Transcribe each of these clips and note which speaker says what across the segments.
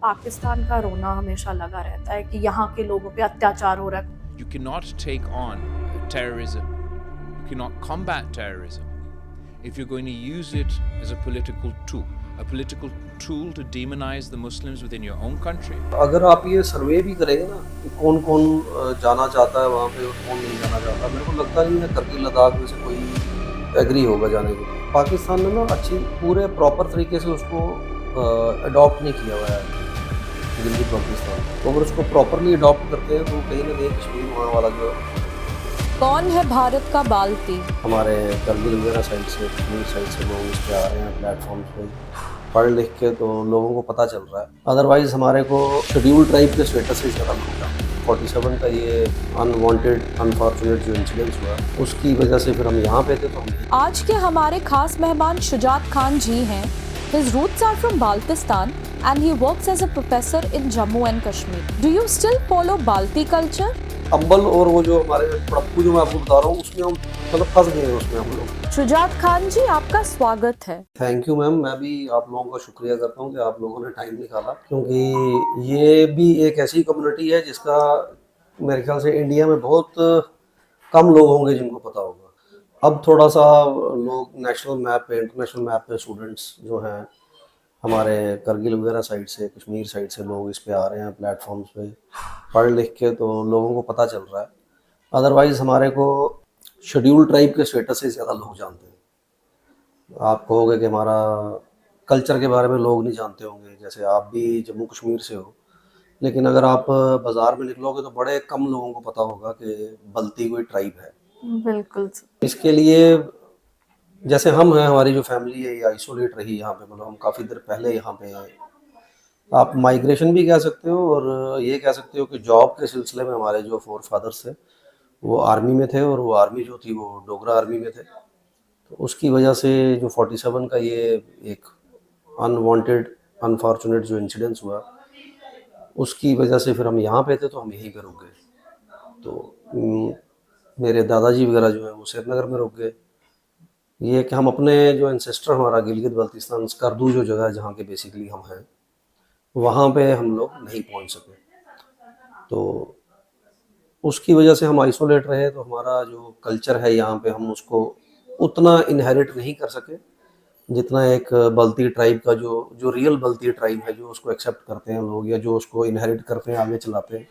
Speaker 1: पाकिस्तान का रोना हमेशा लगा रहता है कि यहाँ के लोगों पे अत्याचार हो रहा है।
Speaker 2: You cannot take on terrorism. You cannot combat terrorism if you're going to use it as a political tool to demonize the Muslims within your own country.
Speaker 3: अगर आप ये सर्वे भी करेंगे ना कि कौन कौन जाना चाहता है वहाँ पे और कौन नहीं जाना चाहता, मेरे को लगता नहीं है करगिल लद्दाख में से कोई एग्री होगा जाने के लिए। पाकिस्तान ने ना अच्छी पूरे प्रॉपर तरीके से उसको अडॉप्ट नहीं किया हुआ है गिलगित बाल्टिस्तान। तो अगर उसको प्रॉपरली अडॉप्ट करते हैं तो कहीं ना कहीं कश्मीर वहाँ वाला जो
Speaker 1: कौन है भारत का बाल्टी?
Speaker 3: हमारे करगिल वगैरह साइड से कश्मीर साइड से लोग इस पे आ रहे हैं प्लेटफॉर्म्स पे, पढ़ लिख के तो लोगों को पता चल रहा है। अदरवाइज हमारे को शेड्यूल ट्राइब के स्टेटस से ज़्यादा मिलता। 47 का ये अनवांटेड अनफॉर्चुनेट जो इंसिडेंस हुआ उसकी वजह से फिर हम यहाँ पे थे। तो हम
Speaker 1: आज के हमारे खास मेहमान शुजात खान जी हैं। His roots are from Baltistan and he works as a professor in Jammu and Kashmir. Do you still follow Balti culture?
Speaker 3: अम्बल और वो जो हमारे पड़प्पू जो मैं आपको बता रहा हूँ उसमें हम मतलब फंस गए हैं उसमें हम लोग।
Speaker 1: शुजात खान जी, आपका स्वागत है।
Speaker 3: थैंक यू मैम, मैं भी आप लोगों का शुक्रिया करता हूँ कि आप लोगों ने टाइम निकाला, क्योंकि ये भी एक ऐसी कम्युनिटी है जिसका मेरे ख्याल से इंडिया में बहुत कम लोग होंगे जिनको पता होगा। अब थोड़ा सा लोग नेशनल मैप पे इंटरनेशनल मैप पे स्टूडेंट्स जो हैं हमारे करगिल वगैरह साइड से कश्मीर साइड से लोग इस पे आ रहे हैं प्लेटफॉर्म्स पे, पढ़ लिख के तो लोगों को पता चल रहा है। अदरवाइज हमारे को शेड्यूल ट्राइब के स्टेटस से ज़्यादा लोग जानते हैं। आप कहोगे कि हमारा कल्चर के बारे में लोग नहीं जानते होंगे, जैसे आप भी जम्मू कश्मीर से हो, लेकिन अगर आप बाज़ार में निकलोगे तो बड़े कम लोगों को पता होगा कि बल्ती कोई ट्राइब है।
Speaker 1: बिल्कुल।
Speaker 3: इसके लिए जैसे हम हैं, हमारी जो फैमिली है ये आइसोलेट रही यहाँ पे, मतलब हम काफ़ी देर पहले यहाँ पे आए। आप माइग्रेशन भी कह सकते हो और ये कह सकते हो कि जॉब के सिलसिले में हमारे जो फोर फादर्स थे वो आर्मी में थे, और वो आर्मी जो थी वो डोगरा आर्मी में थे। तो उसकी वजह से जो 47 का ये एक अनवांटेड अनफॉर्चुनेट जो इंसिडेंस हुआ उसकी वजह से फिर हम यहाँ पे थे, तो हम यहीं पे रुक गए। तो मेरे दादाजी वगैरह जो है वो श्रीनगर में रुक गए। ये कि हम अपने जो एंसेस्टर हमारा गिलगित बाल्टिस्तान स्कर्दू जो जगह है जहाँ के बेसिकली हम हैं वहाँ पे हम लोग नहीं पहुँच सके, तो उसकी वजह से हम आइसोलेट रहे। तो हमारा जो कल्चर है यहाँ पे हम उसको उतना इनहेरिट नहीं कर सके जितना एक बल्ती ट्राइब का जो रियल बल्ती ट्राइब है जो उसको एक्सेप्ट करते हैं लोग या जो उसको इनहेरिट करते हैं आगे चलाते हैं,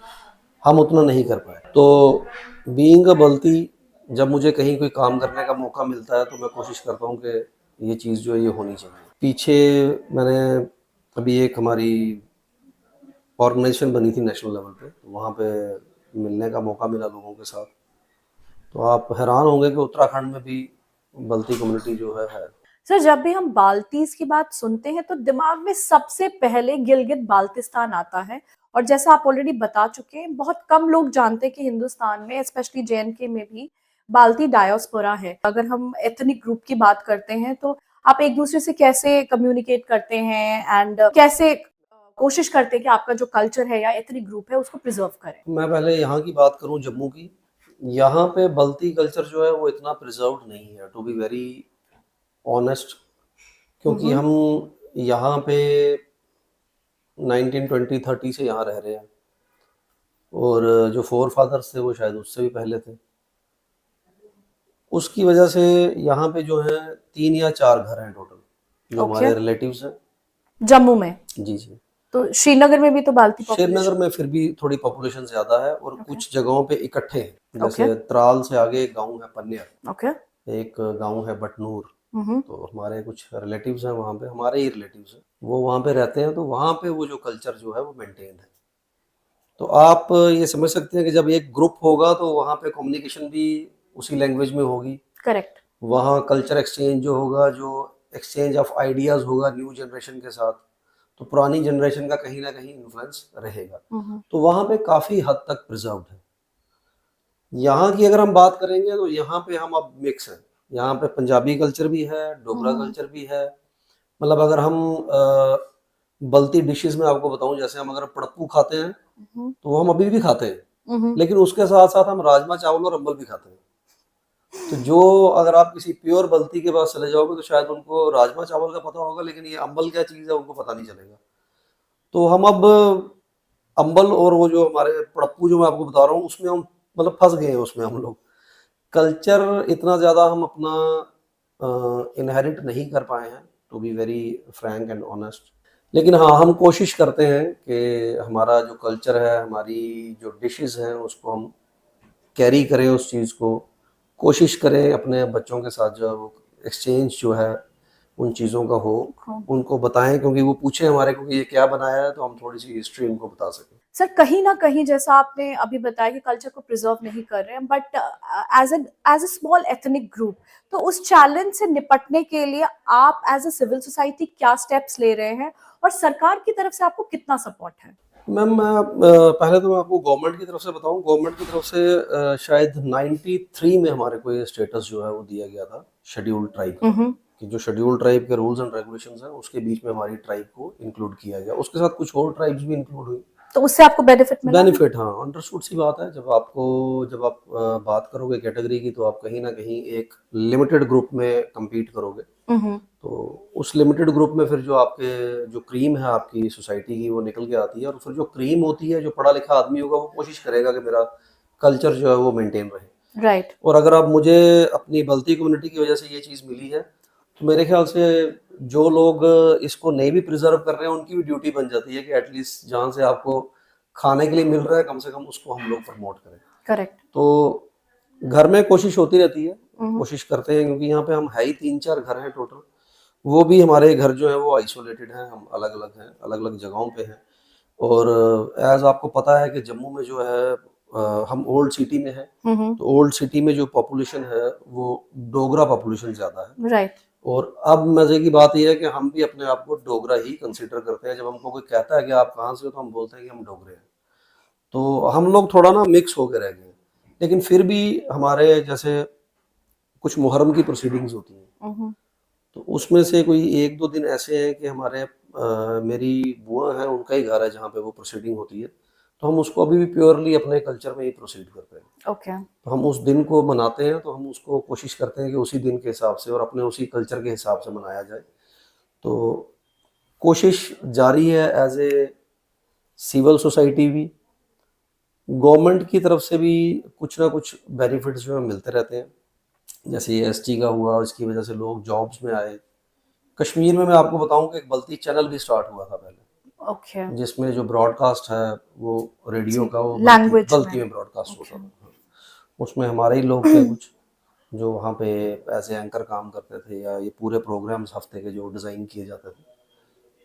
Speaker 3: हम उतना नहीं कर पाए। तो बीइंग अ बल्ती जब मुझे कहीं कोई काम करने का मौका मिलता है तो मैं कोशिश करता हूँ कि ये चीज़ जो है ये होनी चाहिए। पीछे मैंने अभी एक हमारी ऑर्गेनाइजेशन बनी थी नेशनल लेवल पे, तो वहाँ पे मिलने का मौका मिला लोगों के साथ। तो आप हैरान होंगे कि उत्तराखंड में भी बल्ती कम्युनिटी जो है।
Speaker 1: सर, जब भी हम बाल्टीज की बात सुनते हैं तो दिमाग में सबसे पहले गिलगित बाल्टिस्तान आता है। और जैसा आप ऑलरेडी बता चुके हैं, बहुत कम लोग जानते हैं कि हिंदुस्तान में स्पेशली जेएनके में भी बाल्टी डायोस्पोरा है। अगर हम एथनिक ग्रुप की बात करते हैं तो आप एक दूसरे से कैसे कम्युनिकेट करते हैं एंड कैसे कोशिश करते हैं कि आपका जो कल्चर है या एथनिक ग्रुप है उसको प्रिजर्व करें?
Speaker 3: मैं पहले यहाँ की बात करूँ जम्मू की, यहाँ पे बल्ती कल्चर जो है वो इतना प्रिजर्व्ड नहीं है, टू बी वेरी ऑनेस्ट, क्योंकि हम यहाँ पे 1920-30 से यहाँ रह रहे हैं और जो फोर फादर्स थे वो शायद उससे भी पहले थे। उसकी वजह से यहाँ पे जो है 3 या 4 घर हैं टोटल जो हमारे रिलेटिव्स हैं
Speaker 1: जम्मू में।
Speaker 3: जी जी।
Speaker 1: तो श्रीनगर में भी तो बाल्टी
Speaker 3: श्रीनगर में फिर भी थोड़ी पॉपुलेशन ज्यादा है और कुछ जगहों पे इकट्ठे हैं, जैसे त्राल से आगे एक गांव है पन्नियर, एक गांव है बटनूर, तो हमारे कुछ रिलेटिव्स हैं वहाँ पे, हमारे ही रिलेटिव्स हैं, वो वहाँ पे रहते हैं। तो वहाँ पे वो जो कल्चर जो है वो मेंटेन है। तो आप ये समझ सकते हैं कि जब एक ग्रुप होगा तो वहाँ पे कम्युनिकेशन भी उसी लैंग्वेज में होगी।
Speaker 1: करेक्ट।
Speaker 3: वहाँ कल्चर एक्सचेंज जो होगा, जो एक्सचेंज ऑफ आइडियाज होगा न्यू जनरेशन के साथ, तो पुरानी जनरेशन का कहीं ना कहीं इन्फ्लुएंस रहेगा। तो वहाँ पे काफ़ी हद तक प्रिजर्व्ड है। यहाँ की अगर हम बात करेंगे तो यहाँ पे हम अब मिक्स हैं। यहाँ पे पंजाबी कल्चर भी है, डोगरा कल्चर भी है। मतलब अगर हम बल्ती डिशेस में आपको बताऊं, जैसे हम अगर पड़प्पू खाते हैं तो वो हम अभी भी खाते हैं, लेकिन उसके साथ साथ हम राजमा चावल और अम्बल भी खाते हैं। तो जो अगर आप किसी प्योर बल्ती के पास चले जाओगे तो शायद उनको राजमा चावल का पता होगा, लेकिन ये अम्बल क्या चीज़ है उनको पता नहीं चलेगा। तो हम अब अंबल और वो जो हमारे पड़प्पू जो मैं आपको बता रहा हूँ उसमें हम मतलब फंस गए हैं उसमें हम लोग। कल्चर इतना ज़्यादा हम अपना इनहेरिट नहीं कर पाए हैं, to be very frank and honest. लेकिन हाँ, हम कोशिश करते हैं कि हमारा जो कल्चर है, हमारी जो डिशेस हैं उसको हम कैरी करें, उस चीज़ को कोशिश करें अपने बच्चों के साथ जो है वो एक्सचेंज जो है उन चीज़ों का हो, उनको बताएं, क्योंकि वो पूछे हमारे को कि ये क्या बनाया है, तो हम थोड़ी सी हिस्ट्री उनको बता सकें।
Speaker 1: सर कहीं ना कहीं जैसा आपने अभी बताया कि कल्चर को प्रिजर्व नहीं कर रहे हैं, but as a small ethnic group, तो उस चैलेंज से निपटने के लिए आप एज अ सिविल सोसाइटी क्या स्टेप्स ले रहे हैं और सरकार की तरफ से आपको कितना सपोर्ट है?
Speaker 3: मैम मैं पहले तो मैं आपको गवर्नमेंट की तरफ से बताऊं। गवर्नमेंट की तरफ से शायद 93 में हमारे को ये स्टेटस जो है वो दिया गया था शेड्यूल्ड ट्राइब का, कि जो शेड्यूल्ड ट्राइब के रूल्स एंड रेगुलेशंस हैं उसके बीच में हमारी ट्राइब को इंक्लूड किया गया। उसके साथ कुछ और ट्राइब्स भी इंक्लूड हुई।
Speaker 1: तो उससे आपको बेनिफिट मिला?
Speaker 3: बेनिफिट, हाँ, अंडरस्टूड सी बात है। जब आप बात करोगे कैटेगरी की, तो आप कहीं ना कहीं एक लिमिटेड ग्रुप में compete करोगे। तो उस लिमिटेड ग्रुप में फिर जो आपके जो क्रीम है आपकी सोसाइटी की वो निकल के आती है, और फिर जो क्रीम होती है, जो पढ़ा लिखा आदमी होगा, वो कोशिश करेगा कि मेरा कल्चर जो है वो मेंटेन रहे।
Speaker 1: राइट।
Speaker 3: और अगर आप मुझे अपनी बलती कम्युनिटी की वजह से ये चीज़ मिली है, तो मेरे ख्याल से जो लोग इसको नहीं भी प्रिजर्व कर रहे हैं उनकी भी ड्यूटी बन जाती है कि एटलीस्ट जहाँ से आपको खाने के लिए मिल रहा है, कम से कम उसको हम लोग प्रमोट करें।
Speaker 1: करेक्ट।
Speaker 3: तो घर में कोशिश होती रहती है, कोशिश करते हैं, क्योंकि यहाँ पे हम है ही 3-4 घर हैं टोटल। वो भी हमारे घर जो है वो आइसोलेटेड हैं, हम अलग अलग हैं, अलग अलग जगहों पे हैं। और एज आपको पता है कि जम्मू में जो है हम ओल्ड सिटी में हैं, तो ओल्ड सिटी में जो पॉपुलेशन है वो डोगरा पॉपुलेशन ज़्यादा है।
Speaker 1: राइट।
Speaker 3: और अब मज़े की बात यह है कि हम भी अपने आप को डोगरा ही कंसिडर करते हैं। जब हमको कोई कहता है कि आप कहाँ से हो, तो हम बोलते हैं कि हम डोगरे हैं। तो हम लोग थोड़ा ना मिक्स होकर रह गए हैं। लेकिन फिर भी हमारे जैसे कुछ मुहर्रम की प्रोसीडिंग्स होती हैं, तो उसमें से कोई 1-2 दिन ऐसे हैं कि हमारे मेरी बुआ हैं, उनका ही घर है जहाँ पे वो प्रोसीडिंग होती है। तो हम उसको अभी भी प्योरली अपने कल्चर में ही प्रोसीड करते हैं।
Speaker 1: ओके।
Speaker 3: तो हम उस दिन को मनाते हैं, तो हम उसको कोशिश करते हैं कि उसी दिन के हिसाब से और अपने उसी कल्चर के हिसाब से मनाया जाए। तो कोशिश जारी है एज ए सिविल सोसाइटी भी, गवर्नमेंट की तरफ से भी कुछ ना कुछ बेनिफिट्स जो है मिलते रहते हैं। जैसे ये एसटी का हुआ, इसकी वजह से लोग जॉब्स में आए। कश्मीर में मैं आपको बताऊं कि एक बल्ती चैनल भी स्टार्ट हुआ था पहले,
Speaker 1: ओके।
Speaker 3: जिसमें जो ब्रॉडकास्ट है वो रेडियो का वो
Speaker 1: लैंग्वेज
Speaker 3: बल्ती में ब्रॉडकास्ट होता था। उसमें हमारे ही लोग थे कुछ जो वहाँ पे ऐसे एंकर काम करते थे, या ये पूरे प्रोग्राम्स हफ्ते के जो डिज़ाइन किए जाते थे।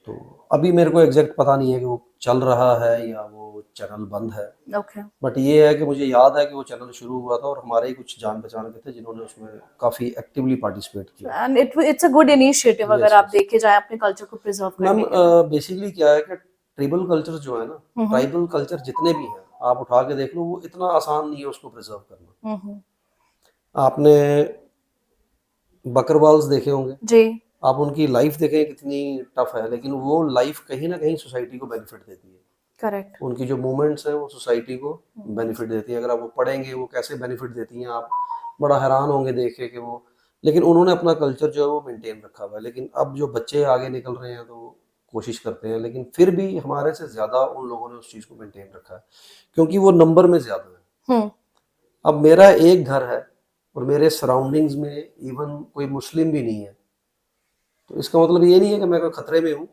Speaker 3: तो अभी मेरे को एग्जैक्ट पता नहीं है कि वो चल रहा है या वो चैनल बंद है।
Speaker 1: ओके।
Speaker 3: बट ये है कि मुझे याद है कि वो चैनल शुरू हुआ था और हमारे ही कुछ जान पहचान के थे जिन्होंने उसमें काफ़ी एक्टिवली पार्टिसिपेट किया।
Speaker 1: And it's a good initiative अगर आप देखे जाए अपने कल्चर को प्रिजर्व
Speaker 3: मैम
Speaker 1: करने के लिए।
Speaker 3: बेसिकली क्या है कि ट्राइबल कल्चर जो है ना, ट्राइबल कल्चर जितने भी हैं आप उठा के देख लो, वो इतना आसान नहीं है उसको प्रिजर्व करना। आपने बकरवाल्स देखे होंगे
Speaker 1: जी।
Speaker 3: आप, उनकी लाइफ देखें कितनी टफ है, लेकिन वो लाइफ कहीं ना कहीं सोसाइटी को बेनिफिट देती है।
Speaker 1: करेक्ट।
Speaker 3: उनकी जो मूवमेंट्स हैं वो सोसाइटी को बेनिफिट देती है। अगर आप वो पढ़ेंगे वो कैसे बेनिफिट देती हैं, आप बड़ा हैरान होंगे देख के कि वो, लेकिन उन्होंने अपना कल्चर जो है वो मेंटेन रखा हुआ है। लेकिन अब जो बच्चे आगे निकल रहे हैं तो वो कोशिश करते हैं, लेकिन फिर भी हमारे से ज़्यादा उन लोगों ने उस चीज़ को मेंटेन रखा है, क्योंकि वो नंबर में ज़्यादा है। अब मेरा एक घर है और मेरे सराउंडिंग्स में इवन कोई मुस्लिम भी नहीं है, तो इसका मतलब ये नहीं है कि मैं कोई खतरे में हूँ,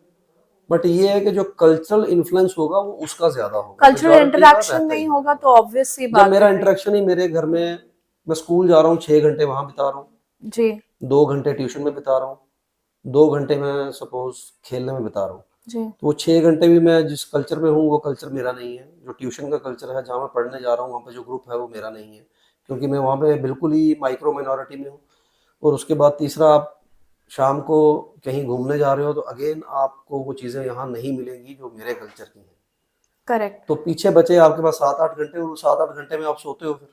Speaker 3: बट ये है कि जो कल्चरल इन्फ्लुएंस होगा वो उसका ज्यादा होगा।
Speaker 1: कल्चरल इंटरेक्शन नहीं होगा तो ऑब्वियस सी बात
Speaker 3: जब मेरा
Speaker 1: है।
Speaker 3: इंटरेक्शन ही मेरे घर में, मैं स्कूल जा रहा हूँ 6 घंटे वहां बिता रहा हूँ
Speaker 1: जी।
Speaker 3: 2 घंटे ट्यूशन में बिता रहा हूँ, 2 घंटे मैं सपोज खेलने में बिता रहा हूँ,
Speaker 1: जी।
Speaker 3: तो वो 6 घंटे भी मैं जिस कल्चर में हूँ वो कल्चर मेरा नहीं है। जो ट्यूशन का कल्चर है, जहाँ मैं पढ़ने जा रहा हूँ, वहाँ पे जो ग्रुप है वो मेरा नहीं है, क्योंकि मैं वहाँ पे बिल्कुल ही माइक्रो माइनॉरिटी में हूँ। और उसके बाद तीसरा, आप शाम को कहीं घूमने जा रहे हो तो अगेन आपको वो चीज़ें यहाँ नहीं मिलेंगी जो मेरे कल्चर की हैं।
Speaker 1: करेक्ट।
Speaker 3: तो पीछे बचे आपके पास 7-8 घंटे, और 7-8 घंटे में आप सोते हो फिर,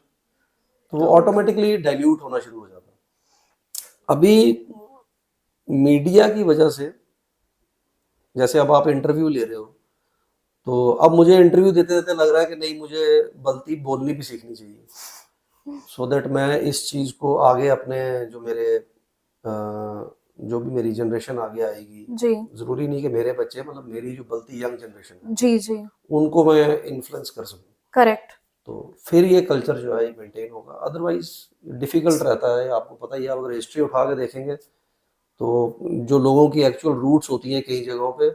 Speaker 3: तो वो ऑटोमेटिकली डाइल्यूट होना शुरू हो जाता है। अभी मीडिया की वजह से, जैसे अब आप इंटरव्यू ले रहे हो, तो अब मुझे इंटरव्यू देते देते लग रहा है कि नहीं, मुझे बल्ती बोलनी भी सीखनी चाहिए, सो दैट मैं इस चीज़ को आगे अपने जो मेरे जो भी मेरी जनरेशन आगे आएगी,
Speaker 1: जी
Speaker 3: ज़रूरी नहीं कि मेरे बच्चे, मतलब मेरी जो बल्कि यंग जनरेशन है,
Speaker 1: जी जी
Speaker 3: उनको मैं इन्फ्लुएंस कर सकूँ,
Speaker 1: करेक्ट
Speaker 3: तो फिर ये कल्चर जो है मेंटेन होगा। अदरवाइज डिफ़िकल्ट रहता है, आपको पता ही है, आप अगर हिस्ट्री उठा के देखेंगे तो जो लोगों की एक्चुअल रूट्स होती हैं कई जगहों पे,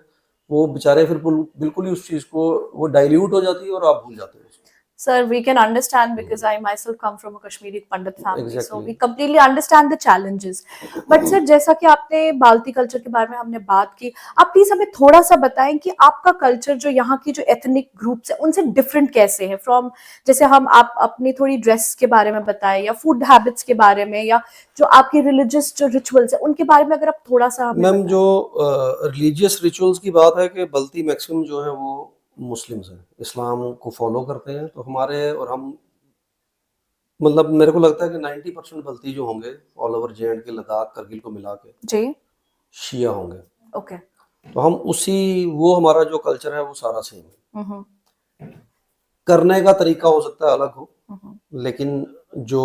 Speaker 3: वो बेचारे फिर बिल्कुल ही उस चीज़ को, वो डाइल्यूट हो जाती है और आप भूल जाते हो उसको।
Speaker 1: Sir, we can understand because I myself come from a Kashmiri Pandit family, so
Speaker 3: exactly.
Speaker 1: we completely understand the challenges. But sir, जैसा कि आपने बाल्टी कल्चर के बारे में हमने बात की, आप प्लीज हमें थोड़ा सा बताएं कि आपका कल्चर जो यहाँ की जो एथनिक ग्रुप्स है उनसे डिफरेंट कैसे है फ्रॉम, जैसे हम आप अपनी थोड़ी ड्रेस के बारे में बताएं या फूड हैबिट्स के बारे में या जो आपकी रिलीजियस जो रिचुअल्स है उनके बारे में अगर आप थोड़ा सा हमें
Speaker 3: मैम,
Speaker 1: बताएं।
Speaker 3: जो रिलीजियस रिचुअल्स की बात है कि बल्कि मैक्सिमम जो है वो मुस्लिम्स हैं, इस्लाम को फॉलो करते हैं, तो हमारे और हम, मतलब मेरे को लगता है कि 90% बल्ती जो होंगे all over JNK, Ladakh, Kargil को मिला के
Speaker 1: जी
Speaker 3: शिया होंगे।
Speaker 1: ओके
Speaker 3: तो हम उसी, वो हमारा जो कल्चर है वो सारा सेम है।
Speaker 1: हम्म
Speaker 3: करने का तरीका हो सकता है अलग हो,
Speaker 1: हम्म
Speaker 3: लेकिन जो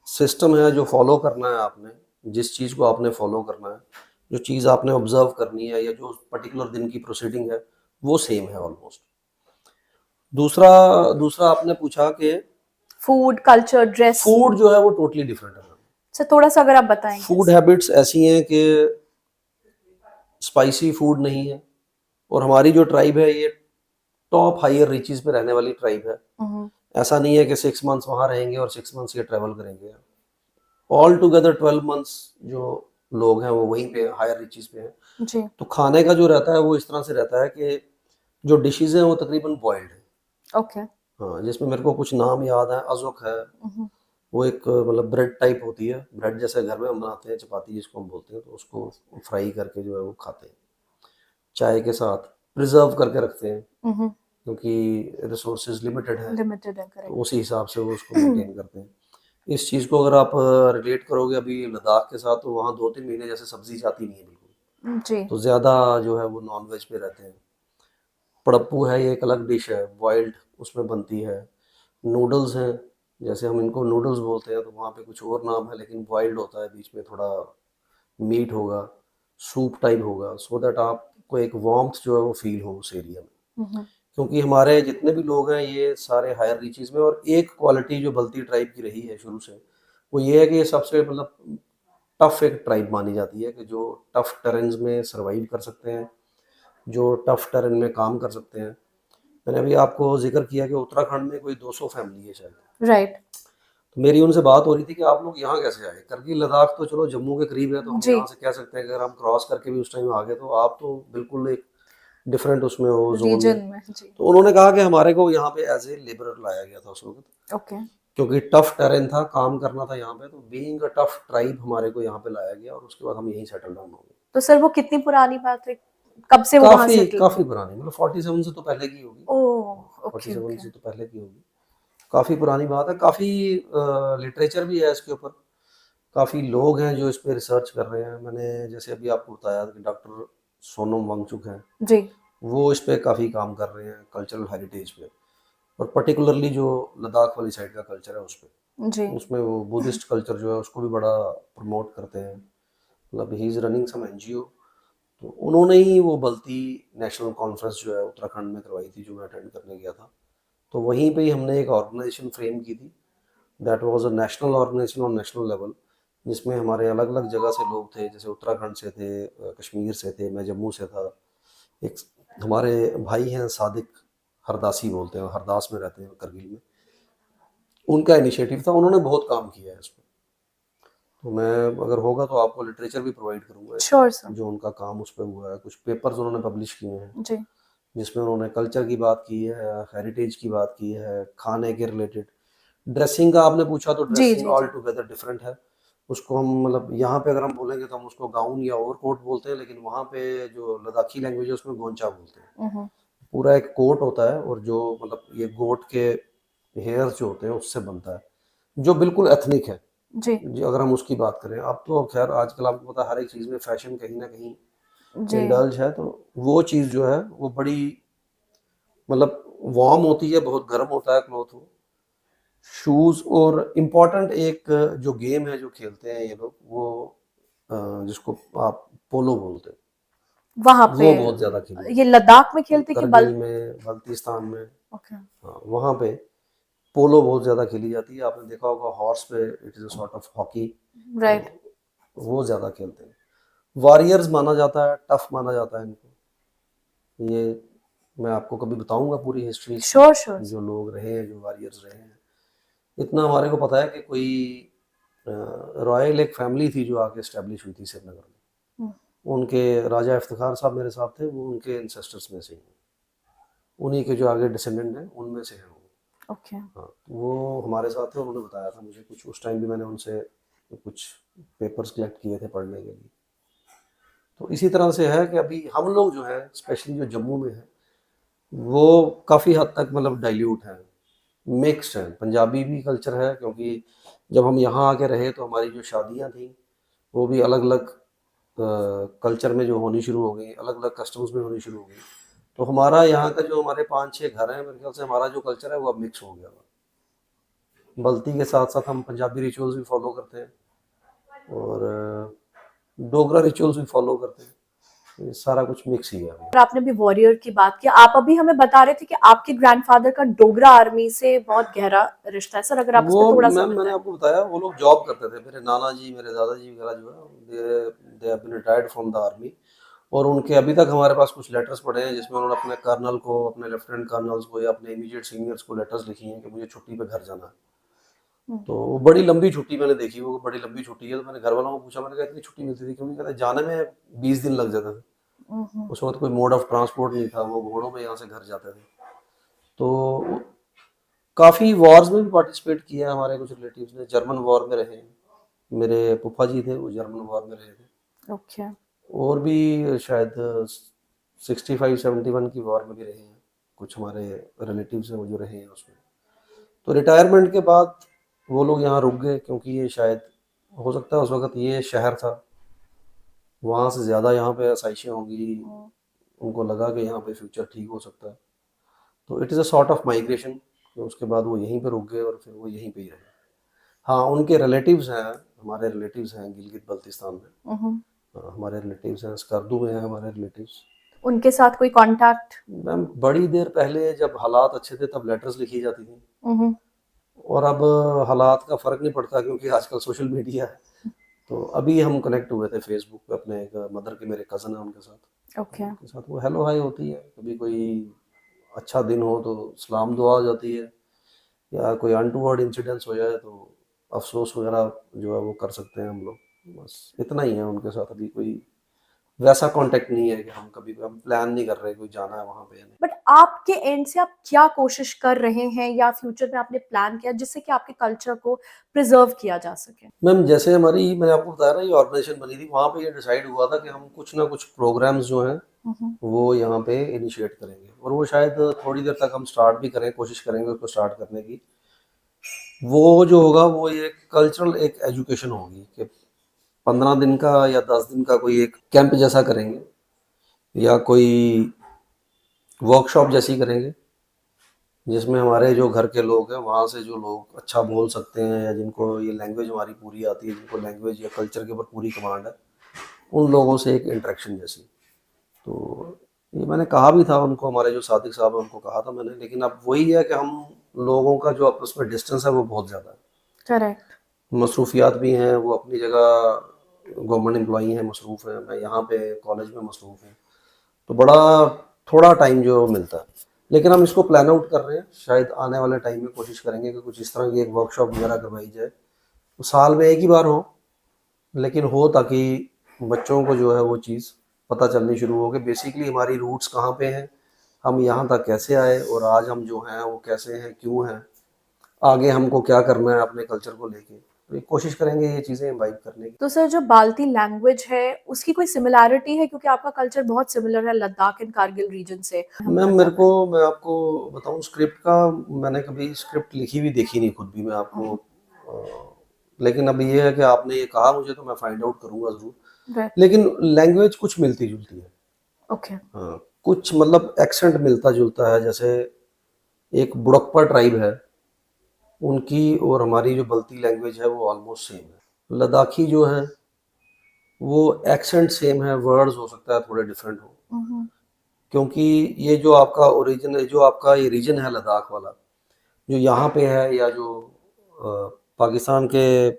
Speaker 3: सिस्टम है, जो फॉलो करना है आपने, जिस चीज़ को आपने फॉलो करना है, जो चीज़ आपने ऑब्जर्व करनी है, या जो पर्टिकुलर दिन की प्रोसीडिंग है, वो सेम है ऑलमोस्ट। दूसरा दूसरा आपने पूछा कि
Speaker 1: फूड कल्चर ड्रेस,
Speaker 3: फूड जो है वो टोटली डिफरेंट है।
Speaker 1: सर थोड़ा सा अगर आप बताएंगे।
Speaker 3: फूड हैबिट्स ऐसी हैं कि स्पाइसी फूड नहीं है, और हमारी जो ट्राइब है ये टॉप हायर रीचेस पे रहने वाली ट्राइब है।
Speaker 1: हम्म
Speaker 3: ऐसा नहीं है कि 6 मंथ्स वहाँ रहेंगे और 6 मंथ्स ये ट्रैवल करेंगे। ऑल टुगेदर 12 मंथ्स जो लोग हैं वो वहीं पे हायर रीचेस पे हैं।
Speaker 1: जी
Speaker 3: तो खाने का जो रहता है वो इस तरह से रहता है कि जो डिशेज हैं वो तकरीबन बॉइल्ड है।
Speaker 1: ओके
Speaker 3: हाँ, जिसमें मेरे को कुछ नाम याद है, अज़ुक है, वो एक मतलब ब्रेड टाइप होती है, ब्रेड जैसे घर में हम बनाते हैं, चपाती जिसको हम बोलते हैं, तो उसको फ्राई करके जो है वो खाते हैं, चाय के साथ प्रिजर्व करके रखते हैं, क्योंकि रिसोर्सेज लिमिटेड है,
Speaker 1: लिमिटेड है
Speaker 3: तो
Speaker 1: करेक्ट।
Speaker 3: उसी हिसाब से वो उसको मेंटेन करते हैं। इस चीज़ को अगर आप रिलेट करोगे अभी लद्दाख के साथ, तो वहाँ 2-3 महीने जैसे सब्जी जाती नहीं है बिल्कुल,
Speaker 1: जी
Speaker 3: तो ज़्यादा जो है वो नॉन वेज पे रहते हैं। पड़प्पू है, ये एक अलग डिश है, बॉइल्ड उसमें बनती है। नूडल्स हैं, जैसे हम इनको नूडल्स बोलते हैं, तो वहाँ पे कुछ और नाम है, लेकिन बॉइल्ड होता है, बीच में थोड़ा मीट होगा, सूप टाइप होगा, सो दैट आपको एक वार्मथ जो है वो फील हो उस एरिया में। क्योंकि हमारे जितने भी लोग हैं ये सारे हायर रीचेस में, और एक क्वालिटी जो बल्ती ट्राइब की रही है शुरू से, वो ये है कि ये सबसे मतलब टफ एक ट्राइब मानी जाती है, कि जो टफ टेरेन्स में सरवाइव कर सकते हैं, जो टफ टेरेन में काम कर सकते हैं। मैंने अभी आपको जिक्र किया कि उत्तराखंड में कोई 200 फैमिली है शायद,
Speaker 1: राइट
Speaker 3: तो मेरी उनसे बात हो रही थी कि आप लोग यहाँ कैसे आए। करगिल लद्दाख तो चलो जम्मू के करीब है, तो हम
Speaker 1: जी
Speaker 3: यहाँ से कह सकते हैं कि अगर हम क्रॉस करके भी उस टाइम आ गए, तो आप तो बिल्कुल एक डिफरेंट उसमें हो जोन
Speaker 1: रीजन
Speaker 3: में।
Speaker 1: में जी
Speaker 3: तो उन्होंने कहा कि हमारे को यहाँ पे एज ए लेबरर लाया गया था उस वक्त,
Speaker 1: ओके
Speaker 3: क्योंकि टफ टेरेन था, काम करना था यहाँ पे, तो बीइंग अ टफ ट्राइब हमारे को यहाँ पे लाया गया, और उसके बाद हम यहीं सेटल डाउन हो गए।
Speaker 1: तो सर वो कितनी पुरानी बात है, कब से वो वहां
Speaker 3: काफी
Speaker 1: सेटल
Speaker 3: काफी
Speaker 1: हुए?
Speaker 3: पुरानी, मतलब 47 से तो पहले की होगी,
Speaker 1: ओह ओके
Speaker 3: 47
Speaker 1: ओके
Speaker 3: से तो पहले की होगी, काफी पुरानी बात है। काफी लिटरेचर भी है इसके ऊपर, काफी लोग हैं जो इस पे रिसर्च कर रहे हैं। मैंने जैसे अभी आपको बताया कि डॉक्टर सोनम वांगचुक हैं,
Speaker 1: जी
Speaker 3: वो इस पे काफ़ी काम कर रहे हैं कल्चरल हेरिटेज पे, और पर्टिकुलरली जो लद्दाख वाली साइड का कल्चर है उस पे,
Speaker 1: जी
Speaker 3: उसमें वो बुद्धिस्ट कल्चर जो है उसको भी बड़ा प्रमोट करते हैं। मतलब he is running some NGO, तो उन्होंने ही वो बल्ती नेशनल कॉन्फ्रेंस जो है उत्तराखंड में करवाई थी, जो मैं अटेंड करने गया था। तो वहीं पे ही हमने एक ऑर्गेनाइजेशन फ्रेम की थी, that was a national organization on national level, जिसमें हमारे अलग अलग जगह से लोग थे, जैसे उत्तराखंड से थे, कश्मीर से थे, मैं जम्मू से था, एक हमारे भाई हैं सादिक हरदासी बोलते हैं, हरदास में रहते हैं करगिल में, उनका इनिशिएटिव था, उन्होंने बहुत काम किया है इस पर। तो मैं अगर होगा तो आपको लिटरेचर भी प्रोवाइड करूंगा
Speaker 1: श्योर सर
Speaker 3: जो उनका काम उस पर हुआ है। कुछ पेपर्स उन्होंने पब्लिश किए हैं,
Speaker 1: जी
Speaker 3: जिसमें उन्होंने कल्चर की बात की है, हेरिटेज की बात की है, खाने के रिलेटेड। ड्रेसिंग का आपने पूछा, तो
Speaker 1: जी
Speaker 3: ड्रेसिंग
Speaker 1: जी
Speaker 3: ऑल
Speaker 1: जी
Speaker 3: टुगेदर डिफरेंट है। उसको हम मतलब यहाँ पे अगर हम बोलेंगे तो हम उसको गाउन या ओवरकोट बोलते हैं, लेकिन वहाँ पे जो लद्दाखी लैंग्वेज है उसमें गोंचा बोलते हैं। पूरा एक कोट होता है, और जो मतलब ये गोट के हेयर्स जो होते हैं उससे बनता है, जो बिल्कुल एथनिक है।
Speaker 1: जी
Speaker 3: जी, अगर हम उसकी बात करें, अब तो खैर आजकल आपको पता है हर एक चीज़ में फैशन कहीं ना कहीं
Speaker 1: जी
Speaker 3: इंडल्ज है, तो वो चीज़ जो है वो बड़ी मतलब वार्म होती है, बहुत गर्म होता है क्लॉथ वो। शूज़, और इम्पॉर्टेंट एक जो गेम है जो खेलते हैं ये लोग, वो जिसको आप पोलो बोलते हैं,
Speaker 1: वहां पे
Speaker 3: वो बहुत ज्यादा खेली
Speaker 1: ये
Speaker 3: जाती
Speaker 1: लद्दाख में
Speaker 3: है।
Speaker 1: खेलते कि
Speaker 3: करगिल में, बल्तिस्तान में,
Speaker 1: ओके।
Speaker 3: हाँ वहाँ पे पोलो बहुत ज्यादा खेली जाती है। आपने देखा होगा हॉर्स पे, it is a sort of hockey, तो
Speaker 1: राइट।
Speaker 3: वो ज्यादा खेलते हैं। वॉरियर्स माना जाता है, टफ माना जाता है इनको। ये मैं आपको कभी बताऊंगा पूरी हिस्ट्री इसकी,
Speaker 1: श्योर श्योर।
Speaker 3: जो लोग रहे हैं, जो वॉरियर्स रहे हैं। इतना हमारे को पता है कि कोई रॉयल एक फैमिली थी जो आके एस्टेब्लिश हुई थी श्रीनगर में। उनके राजा इफ्तिखार साहब मेरे साथ थे, वो उनके एंसेस्टर्स में से ही हैं। उन्हीं के जो आगे डिसेंडेंट हैं उनमें से हैं वो।
Speaker 1: ओके।
Speaker 3: हाँ, वो हमारे साथ थे, उन्होंने बताया था मुझे कुछ। उस टाइम भी मैंने उनसे कुछ पेपर्स कलेक्ट किए थे पढ़ने के लिए। तो इसी तरह से है कि अभी हम लोग जो है, स्पेशली जो जम्मू में है, वो काफ़ी हद तक मतलब डाइल्यूट है, मिक्स्ड है। पंजाबी भी कल्चर है, क्योंकि जब हम यहाँ आके रहे तो हमारी जो शादियाँ थी वो भी अलग अलग कल्चर में जो होनी शुरू हो गई, अलग अलग कस्टम्स में होनी शुरू हो गई। तो हमारा यहाँ का जो हमारे 5-6 घर हैं, मेरे ख्याल से हमारा जो कल्चर है वो अब मिक्स हो गया हुआ। बल्ती के साथ साथ हम पंजाबी रिचुअल्स भी फॉलो करते हैं और डोगरा रिचुअल्स भी फॉलो करते हैं। ये सारा कुछ मिक्स ही है अभी।
Speaker 1: और आपने भी वॉरियर की बात की, आप अभी हमें बता रहे थे कि आपके ग्रैंडफादर का डोगरा आर्मी से बहुत गहरा रिश्ता है। सर अगर आप इस
Speaker 3: वो
Speaker 1: पे थोड़ा सा
Speaker 3: मैम मैंने
Speaker 1: बताएं।
Speaker 3: आपको बताया, वो लोग जॉब करते थे। मेरे नाना जी, मेरे दादाजी वगैरह जो है, they have been retired from the army. और उनके अभी तक हमारे पास कुछ लेटर्स पड़े हैं जिसमें उन्होंने अपने कर्नल को, अपने लेफ्टिनेंट कर्नल्स को या अपने इमीडिएट सीनियर्स को लेटर्स लिखी हैं कि मुझे छुट्टी पे घर जाना है। तो वो बड़ी लंबी छुट्टी मैंने देखी, वो बड़ी लंबी छुट्टी है। तो मैंने घर वालों को पूछा, मैंने कहा इतनी छुट्टी मिलती थी? क्योंकि कहते जाने में 20 दिन लग जाते थे। उस वक्त कोई मोड ऑफ ट्रांसपोर्ट नहीं था, वो घोड़ों में यहाँ से घर जाते थे। तो काफ़ी वॉर्स में भी पार्टिसिपेट किया है हमारे कुछ रिलेटिव्स ने। जर्मन वॉर में रहे हैं, मेरे फूफा जी थे वो जर्मन वॉर में रहे थे।
Speaker 1: ओके।
Speaker 3: और भी शायद 65-71 की वॉर में भी रहे हैं कुछ हमारे रिलेटिव्स हैं वो जो रहे हैं उसमें। तो रिटायरमेंट के बाद वो लोग यहाँ रुक गए, क्योंकि ये शायद हो सकता है उस वक्त ये शहर था, वहाँ से ज़्यादा यहाँ पे आसाइशें होंगी, उनको लगा कि यहाँ पे फ्यूचर ठीक हो सकता है। तो it is a sort of migration. उसके बाद वो यहीं पे रुक गए और फिर वो यहीं पे ही रहे। हाँ, उनके रिलेटिव्स हैं, हमारे रिलेटिव्स हैं गिलगित बल्तिस्तान में। हाँ, हमारे रिलेटिव्स हैं, स्कर्दू में हैं हमारे रिलेटिव्स।
Speaker 1: उनके साथ कोई कांटेक्ट?
Speaker 3: मैम बड़ी देर पहले जब हालात अच्छे थे तब लेटर्स लिखी जाती थी, और अब हालात का फ़र्क नहीं पड़ता क्योंकि आजकल सोशल मीडिया है। तो अभी हम कनेक्ट हुए थे फेसबुक पे अपने एक मदर के, मेरे कज़न है उनके साथ।
Speaker 1: ओके।
Speaker 3: उनके साथ वो हेलो हाय होती है, कभी कोई अच्छा दिन हो तो सलाम दुआ हो जाती है, या कोई अनटूवर्ड इंसिडेंट्स हो जाए तो अफसोस वगैरह जो है वो कर सकते हैं हम लोग। बस इतना ही है उनके साथ। अभी कोई वैसा कांटेक्ट नहीं है कि हम कभी, हम प्लान नहीं कर रहे कोई जाना है वहाँ पे या नहीं।
Speaker 1: बट आपके एंड से आप क्या कोशिश कर रहे हैं या फ्यूचर में आपने प्लान किया जिससे कि आपके कल्चर को प्रिजर्व किया जा सके?
Speaker 3: मैम जैसे हमारी, मैंने आपको बताया ना, ये ऑर्गेनाइजेशन बनी थी, वहाँ पे ये डिसाइड हुआ था कि हम कुछ ना कुछ प्रोग्राम्स जो हैं वो यहाँ पे इनिशिएट करेंगे, और वो शायद थोड़ी देर तक हम स्टार्ट भी करें, कोशिश करेंगे उसको स्टार्ट करने की। वो जो होगा वो ये कल्चरल एक एजुकेशन होगी कि 15 दिन का या 10 दिन का कोई एक कैंप जैसा करेंगे, या कोई वर्कशॉप जैसी करेंगे, जिसमें हमारे जो घर के लोग हैं वहाँ से जो लोग अच्छा बोल सकते हैं, या जिनको ये लैंग्वेज हमारी पूरी आती है, जिनको लैंग्वेज या कल्चर के ऊपर पूरी कमांड है, उन लोगों से एक इंटरेक्शन जैसी। तो ये मैंने कहा भी था उनको, हमारे जो सादिक साहब हैं उनको कहा था मैंने। लेकिन अब वही है कि हम लोगों का जो आपस में डिस्टेंस है वो बहुत ज़्यादा है।
Speaker 1: करेक्ट।
Speaker 3: मसरूफियात भी हैं, वो अपनी जगह गवर्नमेंट एम्प्लॉई हैं, मसरूफ़ हैं, मैं यहाँ पे कॉलेज में मसरूफ़ हूँ। तो बड़ा थोड़ा टाइम जो मिलता है। लेकिन हम इसको प्लान आउट कर रहे हैं, शायद आने वाले टाइम में कोशिश करेंगे कि कुछ इस तरह की एक वर्कशॉप वगैरह करवाई जाए। तो साल में एक ही बार हो, लेकिन हो, ताकि बच्चों को जो है वो चीज़ पता चलनी शुरू हो कि बेसिकली हमारी रूट्स कहाँ पे हैं, हम यहाँ तक कैसे आए, और आज हम जो हैं वो कैसे हैं, क्यों हैं, आगे हमको क्या करना है अपने कल्चर को लेके। तो ये कोशिश करेंगे ये चीज़ें इम्बाइब करने की।
Speaker 1: तो सर जो बाल्टी लैंग्वेज है उसकी कोई सिमिलैरिटी है, क्योंकि आपका कल्चर बहुत सिमिलर है लद्दाख एंड कारगिल रीजन से हम
Speaker 3: मैम
Speaker 1: करना
Speaker 3: मेरे को,
Speaker 1: चाहते
Speaker 3: मैं आपको बताऊं, स्क्रिप्ट का मैंने कभी स्क्रिप्ट लिखी भी देखी नहीं खुद भी, मैं आपको लेकिन अब ये है कि आपने ये कहा मुझे, तो मैं फाइंड आउट करूंगा ज़रूर।
Speaker 1: हैं। राइट।
Speaker 3: लेकिन लैंग्वेज कुछ मिलती जुलती है।
Speaker 1: ओके।
Speaker 3: हाँ, कुछ मतलब एक्सेंट मिलता जुलता है। जैसे एक बुड़कपा ट्राइब है, उनकी और हमारी जो बल्ती लैंग्वेज है वो ऑलमोस्ट सेम है। लद्दाखी जो है वो एक्सेंट सेम है, वर्ड्स हो सकता है थोड़े डिफरेंट हो,
Speaker 1: हम्म,
Speaker 3: क्योंकि ये जो आपका ओरिजिन है, जो आपका ये रीजन है लद्दाख वाला, जो यहाँ पे है या जो पाकिस्तान के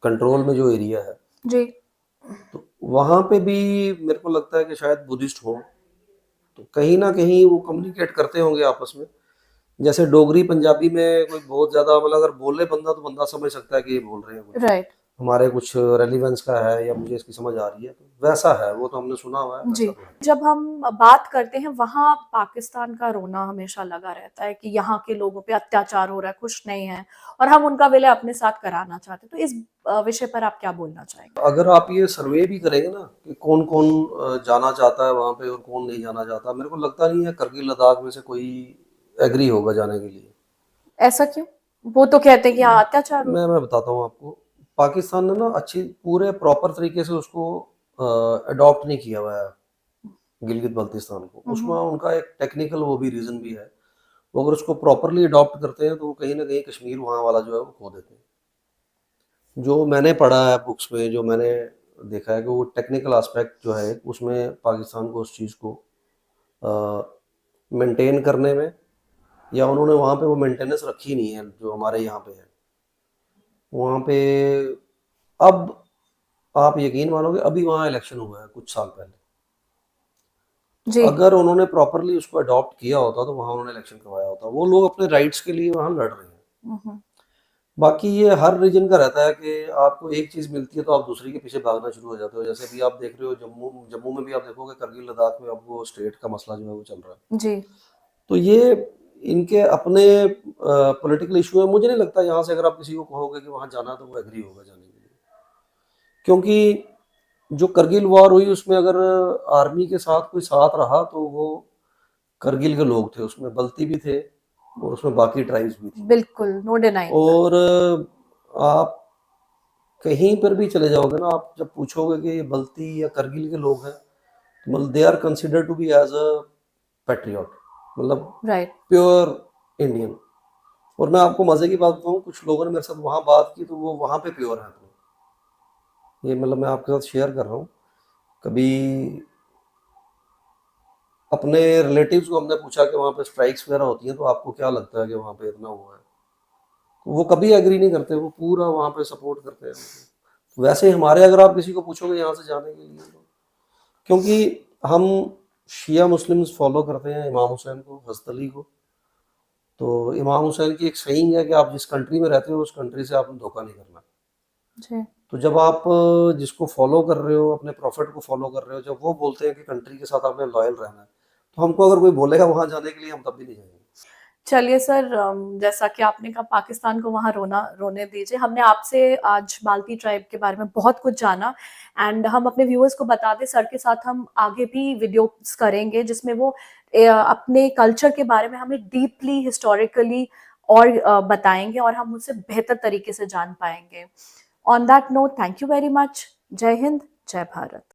Speaker 3: कंट्रोल में जो एरिया है,
Speaker 1: जी।
Speaker 3: तो वहाँ पे भी मेरे को लगता है कि शायद बुद्धिस्ट हो, तो कहीं ना कहीं वो कम्युनिकेट करते होंगे आपस में। जैसे डोगरी पंजाबी में कोई बहुत ज्यादा मतलब अगर बोले बंदा तो बंदा समझ सकता है कि ये बोल रहे हैं कुछ
Speaker 1: राइट।
Speaker 3: हमारे कुछ रेलिवेंस का है या मुझे इसकी समझ आ रही है, तो वैसा है, वो तो हमने सुना हुआ है,
Speaker 1: जी।
Speaker 3: वैसा तो है।
Speaker 1: जब हम बात करते हैं, वहाँ पाकिस्तान का रोना हमेशा लगा रहता है कि यहाँ के लोगों पे अत्याचार हो रहा है, खुश नहीं है, और हम उनका विलय अपने साथ कराना चाहते हैं। तो इस विषय पर आप क्या बोलना चाहेंगे?
Speaker 3: अगर आप ये सर्वे भी करेंगे ना कि कौन कौन जाना चाहता है वहां पे और कौन नहीं जाना चाहता, मेरे को लगता नहीं है करगिल लद्दाख में से कोई एग्री होगा जाने के लिए।
Speaker 1: ऐसा क्यों? वो तो कहते हैं कि यहाँ अत्याचार हो रहा
Speaker 3: मैं बताता हूँ आपको। पाकिस्तान ने ना अच्छी पूरे प्रॉपर तरीके से उसको अडॉप्ट नहीं किया हुआ है गिलगित बल्तिस्तान को।
Speaker 1: है।
Speaker 3: उसमें उनका एक टेक्निकल वो भी रीजन भी है, वो अगर उसको प्रॉपरली अडॉप्ट करते हैं तो वो कहीं ना कहीं कश्मीर वहाँ वाला जो है वो खो देते हैं। जो मैंने पढ़ा है बुक्स में, जो मैंने देखा है कि वो टेक्निकल एस्पेक्ट जो है उसमें पाकिस्तान को उस चीज़ को मेंटेन करने में, या उन्होंने वहाँ पे वो मेंटेनेंस रखी नहीं है जो हमारे यहाँ पे है वहाँ पे। अब आप यकीन मानोगे, अभी वहाँ इलेक्शन हुआ है कुछ साल पहले,
Speaker 1: जी।
Speaker 3: अगर उन्होंने प्रॉपरली उसको अडॉप्ट किया होता तो वहाँ उन्होंने इलेक्शन करवाया होता। वो लोग अपने राइट्स के लिए वहाँ लड़ रहे हैं।
Speaker 1: हम्म,
Speaker 3: बाकी ये हर रीजन का रहता है कि आपको एक चीज़ मिलती है तो आप दूसरी के पीछे भागना शुरू हो जाते हो। जैसे अभी आप देख रहे हो जम्मू जम्मू में भी आप देखोगे करगिल लद्दाख में अब वो स्टेट का मसला जो है वो चल रहा है।
Speaker 1: जी।
Speaker 3: तो ये इनके अपने पॉलिटिकल इशू है। मुझे नहीं लगता यहाँ से अगर आप किसी को कहोगे कि वहाँ जाना तो वो एग्री होगा जाने के लिए, क्योंकि जो करगिल वॉर हुई उसमें अगर आर्मी के साथ कोई साथ रहा तो वो करगिल के लोग थे, उसमें बल्ती भी थे और उसमें बाकी ट्राइब्स भी थी।
Speaker 1: बिल्कुल, नो डिनाइंग दैट।
Speaker 3: और आप कहीं पर भी चले जाओगे ना, आप जब पूछोगे कि ये बल्ती या करगिल के लोग हैं, तो मतलब they are considered to be as a patriot, मतलब
Speaker 1: राइट।
Speaker 3: Pure Indian. और मैं आपको मजे की बात बताऊं, कुछ लोगों ने मेरे साथ वहां बात की तो वो वहां पे प्योर हैं अपने। ये मतलब मैं आपके साथ शेयर कर रहा हूँ। कभी अपने रिलेटिव्स को हमने पूछा कि वहाँ पे स्ट्राइक्स वगैरह होती हैं तो आपको क्या लगता है कि वहाँ पे इतना हुआ है, तो वो कभी एग्री नहीं करते, वो पूरा वहाँ पे सपोर्ट करते हैं। वैसे ही हमारे अगर आप किसी को पूछोगे यहाँ से जाने के लिए तो, क्योंकि हम शिया मुस्लिम्स फॉलो करते हैं इमाम हुसैन को, हज़रत अली को। तो इमाम हुसैन की एक सहींग है कि आप जिस कंट्री में रहते हो उस कंट्री से आपने धोखा नहीं करना।
Speaker 1: जी।
Speaker 3: तो जब आप जिसको फॉलो कर रहे हो, अपने प्रॉफिट को फॉलो कर रहे हो, जब वो बोलते हैं कि कंट्री के साथ आपने लॉयल रहना है, तो हमको अगर कोई बोलेगा वहां जाने के लिए हम तब भी नहीं जाएंगे।
Speaker 1: चलिए सर, जैसा कि आपने कहा पाकिस्तान को वहाँ रोने दीजिए। हमने आपसे आज बाल्टी ट्राइब के बारे में बहुत कुछ जाना, एंड हम अपने व्यूअर्स को बता दें, सर के साथ हम आगे भी वीडियोस करेंगे जिसमें वो अपने कल्चर के बारे में हमें डीपली हिस्टोरिकली और बताएंगे, और हम उससे बेहतर तरीके से जान पाएंगे। On that note, thank you very much. जय हिंद, जय भारत।